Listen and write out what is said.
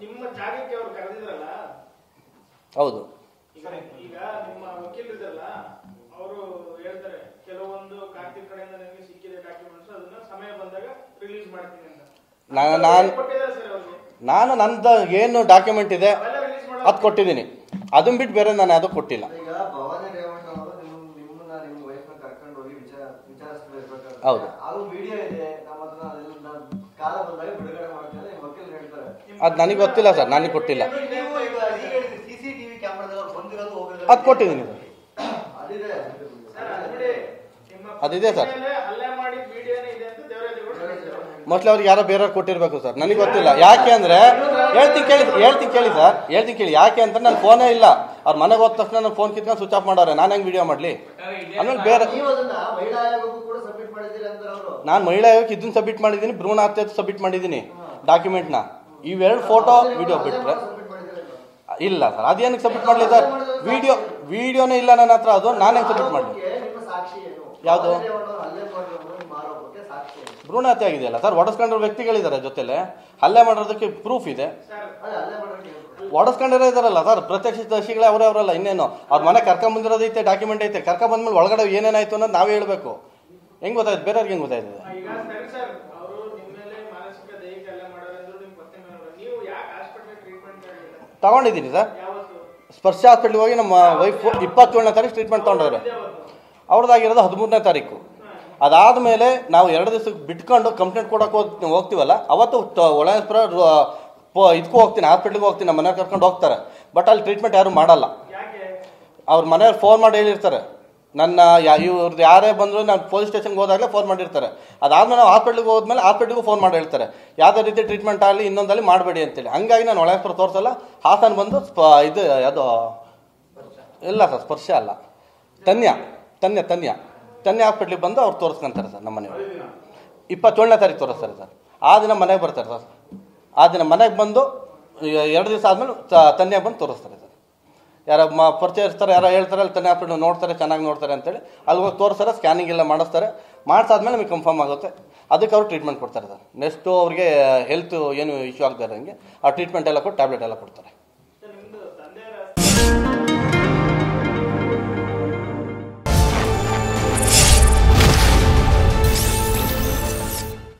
ನಿಮ್ಮ ಜಾಗಕ್ಕೆ ಅವರು ಕರೆದಿದ್ರಲ್ಲ, ಹೌದು. ಈಗ ನಿಮ್ಮ ವಕೀಲರಿದ್ರಲ್ಲ, ಅವರು ಹೇಳ್ತಾರೆ ಕೆಲವೊಂದು ಕಾರ್ತಿಕ್ ಕಡೆಯಿಂದ ನನಗೆ ಸಿಕ್ಕಿದೆ ಡಾಕ್ಯುಮೆಂಟ್ಸ್, ಅದನ್ನ ಸಮಯ ಬಂದಾಗ ರಿಲೀಸ್ ಮಾಡ್ತೀನಿ ಅಂತ. ನಾನು ನಂದು ಏನು ಡಾಕ್ಯುಮೆಂಟ್ ಇದೆ ಅದು ಕೊಟ್ಟಿದ್ದೀನಿ. ಅದನ್ನ ಬಿಟ್ಟು ಬೇರೆ ನಾನು ಯಾವುದೂ ಕೊಟ್ಟಿಲ್ಲ. ಹೌದು, ಅದು ನನಗೆ ಗೊತ್ತಿಲ್ಲ ಸರ್, ನನಗೆ ಕೊಟ್ಟಿಲ್ಲ. ಅದು ಕೊಟ್ಟಿದ್ದೀನಿ, ಅದಿದೆ ಸರ್. ಮೋಸ್ಟ್ಲಿ ಅವ್ರಿಗೆ ಯಾರೋ ಬೇರೆಯವ್ರು ಕೊಟ್ಟಿರ್ಬೇಕು ಸರ್, ನನಗೆ ಗೊತ್ತಿಲ್ಲ. ಯಾಕೆ ಅಂದ್ರೆ ಹೇಳ್ತೀನಿ ಕೇಳಿ ಸರ್, ಯಾಕೆ ಅಂತ ನನ್ನ ಫೋನೇ ಇಲ್ಲ. ಅವ್ರ ಮನೆಗೆ ಹೋದ ತಕ್ಷಣ ನನ್ನ ಫೋನ್ ಕಿತ್ಕೊಂಡು ಸ್ವಿಚ್ ಆಫ್ ಮಾಡೋರೆ, ನಾನು ಹೆಂಗೆ ವಿಡಿಯೋ ಮಾಡಲಿ? ಆಮೇಲೆ ಬೇರೆ ನಾನು ಮಹಿಳಾ ಆಯೋಗಕ್ಕೆ ಇದನ್ನ ಸಬ್ಮಿಟ್ ಮಾಡಿದ್ದೀನಿ, ಭ್ರೂಣ ಹತ್ಯೆ ಸಬ್ಮಿಟ್ ಮಾಡಿದ್ದೀನಿ ಡಾಕ್ಯುಮೆಂಟ್ನ. ಇವೆರಡು ಫೋಟೋ ವಿಡಿಯೋ ಬಿಟ್ಟರೆ ಇಲ್ಲ ಸರ್. ಅದೇನಕ್ಕೆ ಸಬ್ಮಿಟ್ ಮಾಡಲಿ ಸರ್? ವಿಡಿಯೋನೇ ಇಲ್ಲ ನನ್ನ ಹತ್ರ, ಅದು ನಾನು ಹೆಂಗೆ ಸಬ್ಮಿಟ್ ಮಾಡಲಿ? ಯಾವುದು ಭ್ರೂಣ ಹತ್ಯೆ ಆಗಿದೆಯಲ್ಲ ಸರ್, ಒಡಿಸ್ಕೊಂಡಿರೋ ವ್ಯಕ್ತಿಗಳಿದ್ದಾರೆ ಜೊತೆಲೆ, ಹಲ್ಲೆ ಮಾಡೋದಕ್ಕೆ ಪ್ರೂಫ್ ಇದೆ. ಒಡಿಸ್ಕೊಂಡಿರೋ ಇದಾರಲ್ಲ ಸರ್, ಪ್ರತ್ಯಕ್ಷದರ್ಶಿಗಳೇ ಅವರಲ್ಲ, ಇನ್ನೇನು ಅವ್ರ ಮನೆ ಕರ್ಕೊಂಬಂದಿರೋದೈತೆ, ಡಾಕ್ಯುಮೆಂಟ್ ಐತೆ. ಕರ್ಕೊಂಬಂದ್ಮೇಲೆ ಒಳಗಡೆ ಏನೇನಾಯ್ತು ಅನ್ನೋದು ನಾವೇ ಹೇಳ್ಬೇಕು. ಹೆಂಗ್ ಗೊತ್ತಾಯ್ತು? ಬೇರೆಯವ್ರಿಗೆ ಹೆಂಗ್ ಗೊತ್ತಾಯ್ತದೆ? ತಗೊಂಡಿದ್ದೀನಿ ಸರ್, ಸ್ಪರ್ಶ ಹಾಸ್ಪಿಟ್ಲಿಗೆ ಹೋಗಿ ನಮ್ಮ ವೈಫ್ 27ನೇ ತಾರೀಕು ಟ್ರೀಟ್ಮೆಂಟ್ ತಗೊಂಡ್ರೆ, ಅವ್ರದ್ದಾಗಿರೋದು 13ನೇ ತಾರೀಕು. ಅದಾದಮೇಲೆ ನಾವು 2 ದಿವಸಕ್ಕೆ ಬಿಟ್ಕೊಂಡು ಕಂಪ್ಲೇಂಟ್ ಕೊಡೋಕೆ ಹೋಗ್ತೀವಲ್ಲ, ಅವತ್ತು ಒಳಪುರ ಇದಕ್ಕೂ ಹೋಗ್ತೀನಿ, ಹಾಸ್ಪಿಟ್ಲಿಗೆ ಹೋಗ್ತೀನಿ, ನಮ್ಮ ಮನೆಯವ್ರು ಕರ್ಕೊಂಡು ಹೋಗ್ತಾರೆ. ಬಟ್ ಅಲ್ಲಿ ಟ್ರೀಟ್ಮೆಂಟ್ ಯಾರು ಮಾಡಲ್ಲ. ಅವ್ರ ಮನೆಯವ್ರು ಫೋನ್ ಮಾಡಿ ಹೇಳಿರ್ತಾರೆ, ನನ್ನ ಇವ್ರದ್ದು ಯಾರೇ ಬಂದರೂ ನಾನು ಪೊಲೀಸ್ ಸ್ಟೇಷನ್ಗೆ ಹೋದಾಗಲೇ ಫೋನ್ ಮಾಡಿರ್ತಾರೆ. ಅದಾದ್ಮೇಲೆ ನಾವು ಹಾಸ್ಪಿಟ್ಲಿಗೆ ಹೋದ್ಮೇಲೆ ಹಾಸ್ಪಿಟ್ಲಿಗೂ ಫೋನ್ ಮಾಡಿ ಹೇಳ್ತಾರೆ, ಯಾವುದೇ ರೀತಿ ಟ್ರೀಟ್ಮೆಂಟ್ ಆಗಲಿ ಇನ್ನೊಂದಲ್ಲಿ ಮಾಡಬೇಡಿ ಅಂತೇಳಿ. ಹಂಗಾಗಿ ನಾನು ಒಳಪುರ ತೋರಿಸಲ್ಲ. ಹಾಸನ ಬಂದು ಇದು ಅದು ಇಲ್ಲ ಸರ್, ಸ್ಪರ್ಶ ಅಲ್ಲ, ತನ್ಯ ಹಾಸ್ಪಿಟ್ಲಿಗೆ ಬಂದು ಅವ್ರು ತೋರಿಸ್ಕೊಂತಾರೆ ಸರ್. ನಮ್ಮ ಮನೆಯವರು 27ನೇ ತಾರೀಕು ತೋರಿಸ್ತಾರೆ ಸರ್. ಆ ದಿನ ಮನೆಗೆ ಬರ್ತಾರೆ ಸರ್. ಆ ದಿನ ಮನೆಗೆ ಬಂದು 2 ದಿವಸ ಆದಮೇಲೆ ತನ್ಯ ಬಂದು ತೋರಿಸ್ತಾರೆ ಸರ್. ಯಾರ ಪರಿಚಯ ಇರ್ತಾರೆ, ಯಾರೋ ಹೇಳ್ತಾರೆ ಅಲ್ಲಿ ತನ್ಯ ಹಾಸ್ಪಿಟ್ಲ್ ನೋಡ್ತಾರೆ, ಚೆನ್ನಾಗಿ ನೋಡ್ತಾರೆ ಅಂತೇಳಿ ಅಲ್ಲಿ ಹೋಗಿ ತೋರಿಸ್ತಾರೆ, ಸ್ಕ್ಯಾನಿಂಗ್ ಎಲ್ಲ ಮಾಡಿಸ್ತಾರೆ. ಮಾಡಿಸಾದ್ಮೇಲೆ ನಮಗೆ ಕನ್ಫರ್ಮ್ ಆಗುತ್ತೆ, ಅದಕ್ಕೆ ಅವರು ಟ್ರೀಟ್ಮೆಂಟ್ ಕೊಡ್ತಾರೆ ಸರ್. ನೆಕ್ಸ್ಟು ಅವ್ರಿಗೆ ಹೆಲ್ತ್ ಏನು ಇಶ್ಯೂ ಆಗದೆ ಇರೋಂಗೆ ಆ ಟ್ರೀಟ್ಮೆಂಟ್ ಎಲ್ಲ ಕೊಟ್ಟು ಟ್ಯಾಬ್ಲೆಟ್ ಎಲ್ಲ ಕೊಡ್ತಾರೆ.